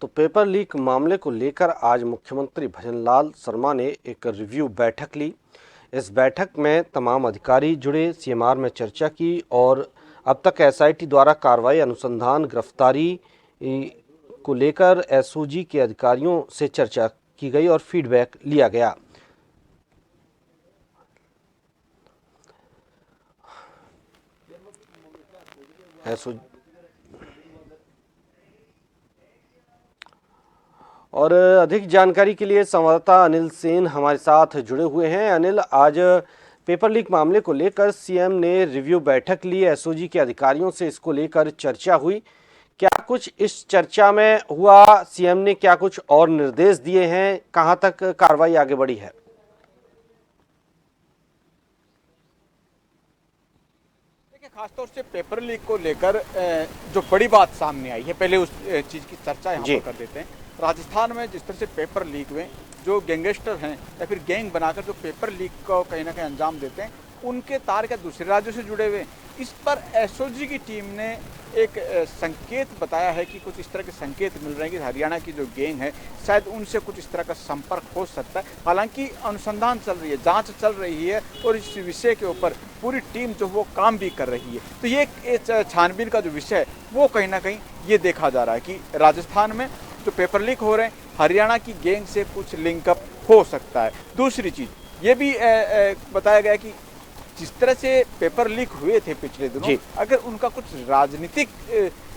तो paper leak मामले को लेकर आज मुख्यमंत्री भजनलाल शर्मा ने एक रिव्यू बैठक ली। इस बैठक में तमाम अधिकारी जुड़े, सीएमआर में चर्चा की और अब तक एसआईटी द्वारा कार्रवाई, अनुसंधान, गिरफ्तारी को लेकर एसओजी के अधिकारियों से चर्चा की गई और फीडबैक लिया गया। और अधिक जानकारी के लिए संवाददाता अनिल सेन हमारे साथ जुड़े हुए हैं। अनिल, आज पेपर लीक मामले को लेकर सीएम ने रिव्यू बैठक ली, एसओजी के अधिकारियों से इसको लेकर चर्चा हुई। क्या कुछ इस चर्चा में हुआ? सीएम ने क्या कुछ और निर्देश दिए हैं? कहां तक कार्रवाई आगे बढ़ी है? खासतौर से पेपर लीक को लेकर जो बड़ी बात सामने आई है, पहले उस चीज की चर्चा यहाँ पर कर देते हैं। राजस्थान में जिस तरह से पेपर लीक हुए, जो गैंगस्टर हैं या फिर गैंग बनाकर जो पेपर लीक को कहीं ना कहीं अंजाम देते हैं, उनके तार क्या दूसरे राज्यों से जुड़े हुए। इस पर एसओजी की टीम ने एक संकेत बताया है कि कुछ इस तरह के संकेत मिल रहे हैं कि हरियाणा की जो गैंग है शायद उनसे कुछ इस तरह का संपर्क हो सकता है। हालांकि अनुसंधान चल रही है, जांच चल रही है और इस विषय के ऊपर पूरी टीम जो वो काम भी कर रही है। तो ये छानबीन का जो विषय है वो कहीं ना कहीं ये देखा जा रहा है कि राजस्थान में जो पेपर लीक हो रहे हैं, हरियाणा की गैंग से कुछ लिंकअप हो सकता है। दूसरी चीज ये भी बताया गया कि जिस तरह से पेपर लीक हुए थे पिछले दिनों, अगर उनका कुछ राजनीतिक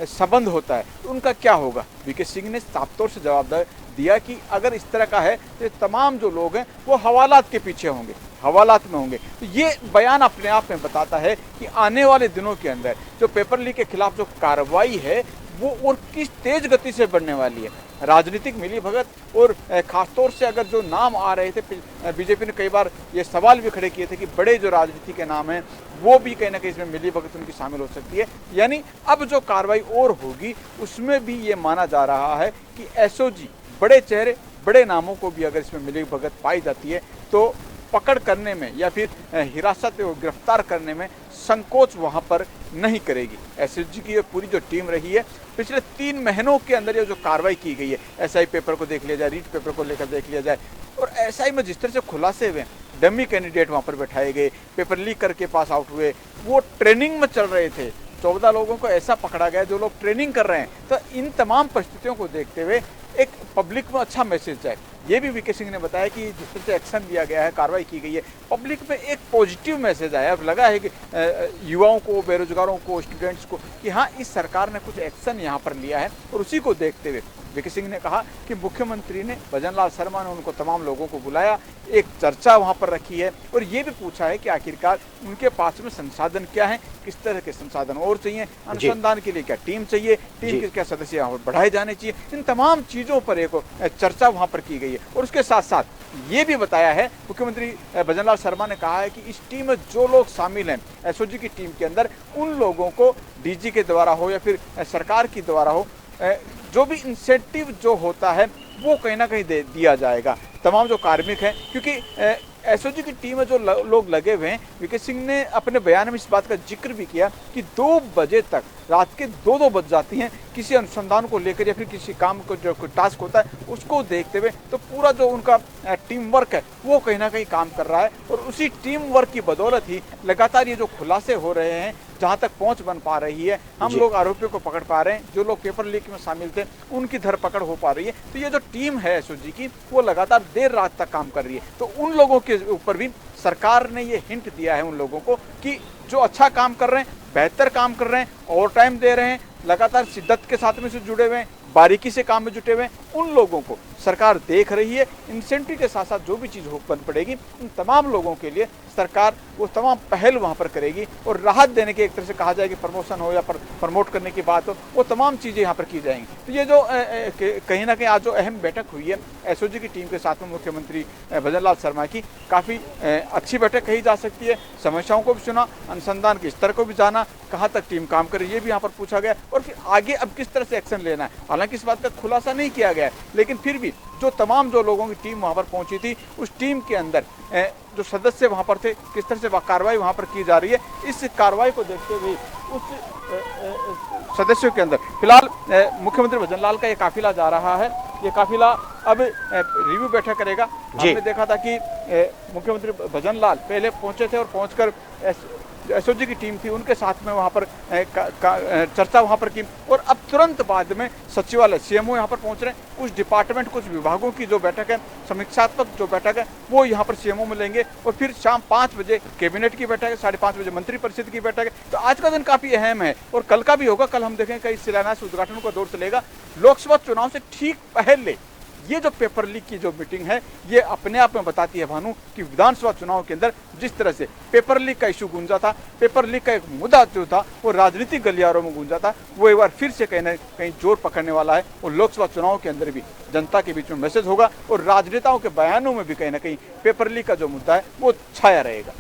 संबंध होता है तो उनका क्या होगा। वीके सिंह ने साफ तौर से जवाब दिया कि अगर इस तरह का है तो तमाम जो लोग हैं वो हवालात के पीछे होंगे, हवालात में होंगे। तो ये बयान अपने आप में बताता है कि आने वाले दिनों के अंदर जो पेपर लीक के खिलाफ जो कार्रवाई है वो और किस तेज गति से बढ़ने वाली है। राजनीतिक मिलीभगत और खासतौर से अगर जो नाम आ रहे थे, बीजेपी ने कई बार ये सवाल भी खड़े किए थे कि बड़े जो राजनीति के नाम हैं वो भी कहीं ना कहीं इसमें मिलीभगत उनकी शामिल हो सकती है। यानी अब जो कार्रवाई और होगी उसमें भी ये माना जा रहा है कि एसओजी बड़े चेहरे, बड़े नामों को भी अगर इसमें मिलीभगत पाई जाती है तो पकड़ करने में या फिर हिरासत और गिरफ्तार करने में संकोच वहां पर नहीं करेगी। एसओजी की पूरी जो टीम रही है पिछले 3 महीनों के अंदर ये जो कार्रवाई की गई है, एसआई पेपर को देख लिया जाए, रीट पेपर को लेकर देख लिया जाए, और एसआई में जिस तरह से खुलासे हुए, डमी कैंडिडेट वहां पर बैठाए गए, पेपर लीक करके पास आउट हुए, वो ट्रेनिंग में चल रहे थे, 14 लोगों को ऐसा पकड़ा गया जो लोग ट्रेनिंग कर रहे हैं। तो इन तमाम परिस्थितियों को देखते हुए एक पब्लिक में अच्छा मैसेज जाए। ये भी वीके सिंह ने बताया कि जिस तरह से एक्शन लिया गया है, कार्रवाई की गई है, पब्लिक में एक पॉजिटिव मैसेज आया। अब लगा है कि युवाओं को, बेरोजगारों को, स्टूडेंट्स को कि हाँ, इस सरकार ने कुछ एक्शन यहाँ पर लिया है। और उसी को देखते हुए वीके सिंह ने कहा कि मुख्यमंत्री ने, भजनलाल शर्मा ने उनको तमाम लोगों को बुलाया, एक चर्चा वहाँ पर रखी है और ये भी पूछा है कि आखिरकार उनके पास में संसाधन क्या है, किस तरह के संसाधन और चाहिए, अनुसंधान के लिए क्या टीम चाहिए, टीम के क्या सदस्य यहाँ पर बढ़ाए जाने चाहिए। इन तमाम चीज़ों पर एक चर्चा वहाँ पर की गई है। और उसके साथ साथ ये भी बताया है, मुख्यमंत्री भजनलाल शर्मा ने कहा है कि इस टीम में जो लोग शामिल हैं एसओजी की टीम के अंदर, उन लोगों को डीजी के द्वारा हो या फिर सरकार की द्वारा हो, जो भी इंसेंटिव जो होता है वो कहीं ना कहीं दिया जाएगा तमाम जो कार्मिक हैं। क्योंकि एसओजी की टीम में जो लोग लगे हुए हैं, वीके सिंह ने अपने बयान में इस बात का जिक्र भी किया कि 2 बजे तक, रात के 2-2 बज जाती हैं किसी अनुसंधान को लेकर या फिर किसी काम को जो टास्क होता है उसको देखते हुए। तो पूरा जो उनका टीम वर्क है वो कहीं ना कहीं काम कर रहा है और उसी टीम वर्क की बदौलत ही लगातार ये जो खुलासे हो रहे हैं, जहाँ तक पहुँच बन पा रही है, हम लोग आरोपियों को पकड़ पा रहे हैं, जो लोग पेपर लीक में शामिल थे उनकी धरपकड़ हो पा रही है। तो ये जो टीम है एसओजी की वो लगातार देर रात तक काम कर रही है। तो उन लोगों के ऊपर भी सरकार ने ये हिंट दिया है उन लोगों को कि जो अच्छा काम कर रहे हैं, बेहतर काम कर रहे हैं, ओवर टाइम दे रहे हैं, लगातार शिद्दत के साथ में से जुड़े हुए हैं, बारीकी से काम में जुटे हुए हैं, उन लोगों को सरकार देख रही है। इंसेंटिव के साथ साथ जो भी चीज़ बन पड़ेगी उन तमाम लोगों के लिए सरकार वो तमाम पहल वहाँ पर करेगी और राहत देने की, एक तरह से कहा जाए कि प्रमोशन हो या प्रमोट करने की बात हो, वो तमाम चीज़ें यहाँ पर की जाएंगी। तो ये जो कहीं ना कहीं आज जो अहम बैठक हुई है एसओजी की टीम के साथ में मुख्यमंत्री भजनलाल शर्मा की, काफ़ी अच्छी बैठक कही जा सकती है। समस्याओं को भी सुना, अनुसंधान के स्तर को भी जाना, कहाँ तक टीम काम करे ये भी यहाँ पर पूछा गया और फिर आगे अब किस तरह से एक्शन लेना है। हालांकि इस बात का खुलासा नहीं किया गया है, लेकिन फिर भी जो तमाम जो लोगों की टीम वहां पर पहुंची थी, उस टीम के अंदर जो सदस्य वहां पर थे, किस तरह से कार्रवाई वहां पर की जा रही है, इस कार्रवाई को देखते हुए उस सदस्यों के अंदर फिलहाल मुख्यमंत्री भजनलाल का ये काफिला जा रहा है। ये काफिला अब रिव्यू बैठक करेगा। हमने देखा था कि मुख्यमंत्री भजनलाल पहले पहुंचे थे और पहुंचकर एसओजी की टीम थी, उनके साथ में वहां पर चर्चा वहां पर की, और अब तुरंत बाद में सचिवालय सीएमओ यहां पर पहुंच रहे हैं। कुछ डिपार्टमेंट, कुछ विभागों की जो बैठक है, समीक्षात्मक जो बैठक है, वो यहां पर सीएमओ में लेंगे, और फिर शाम 5 बजे कैबिनेट की बैठक है, 5:30 बजे मंत्रिपरिषद की बैठक है। तो आज का दिन काफी अहम है, और कल का भी होगा। कल हम देखें कई शिलान्यास उद्घाटन का दौर चलेगा। लोकसभा चुनाव से ठीक पहले ये जो पेपर लीक की जो मीटिंग है, ये अपने आप में बताती है भानु कि विधानसभा चुनाव के अंदर जिस तरह से पेपर लीक का इशू गूंजा था, पेपर लीक का एक मुद्दा जो था वो राजनीतिक गलियारों में गूंजा था, वो एक बार फिर से कहीं न कहीं जोर पकड़ने वाला है। और लोकसभा चुनाव के अंदर भी जनता के बीच में मैसेज होगा, और राजनेताओं के बयानों में भी कहीं ना कहीं पेपर लीक का जो मुद्दा है वो छाया रहेगा।